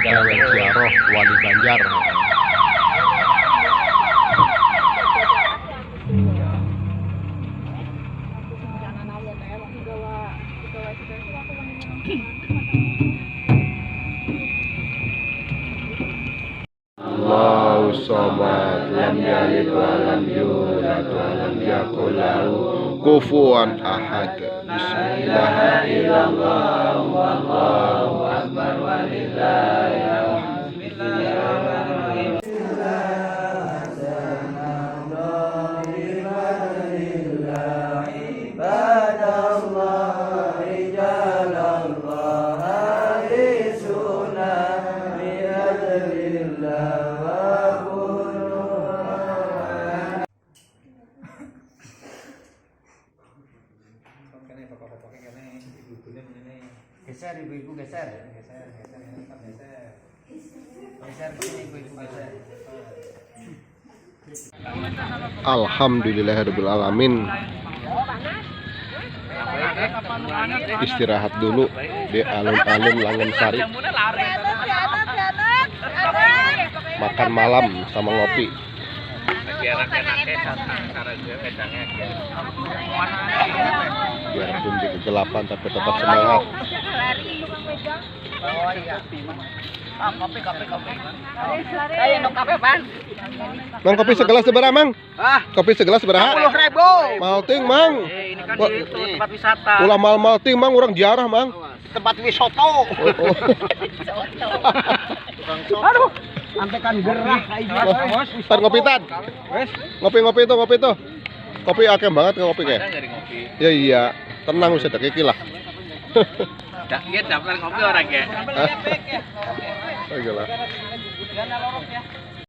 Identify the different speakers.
Speaker 1: gawe ziarah Wali Banjar. Allahu samad, lam yalid wa lam yulad wa lam yakul lahu kufuwan ahad. Bismillahirrahmanirrahim. Allahu akbar walillahil hamd.
Speaker 2: Geser ibu-ibu, geser sini ibu-ibu, geser.
Speaker 1: Alhamdulillahirabbil alamin. Istirahat dulu di alun-alun Langensari. Makan malam sama ngopi. Biarpun di kegelapan tapi tetap semangat.
Speaker 2: Oh iya. Kopi. Ayo no kafe, Bang.
Speaker 1: Mang, kopi segelas seberapa, Mang? Kopi segelas seberapa?
Speaker 2: 10.000.
Speaker 1: Malting, Mang.
Speaker 2: Ini kan itu tempat wisata.
Speaker 1: Ulah mal-malting, Mang, orang jarah, Mang.
Speaker 2: Tempat wisata. Aduh, ampekan gerah kayak
Speaker 1: Tan ngopi tan. Ngopi tuh. Kopi akeh banget ngopi kayak. Ya iya, tenang usah tak iki lah.
Speaker 2: Daftar ngopi orang ya.
Speaker 1: Oh, iyalah.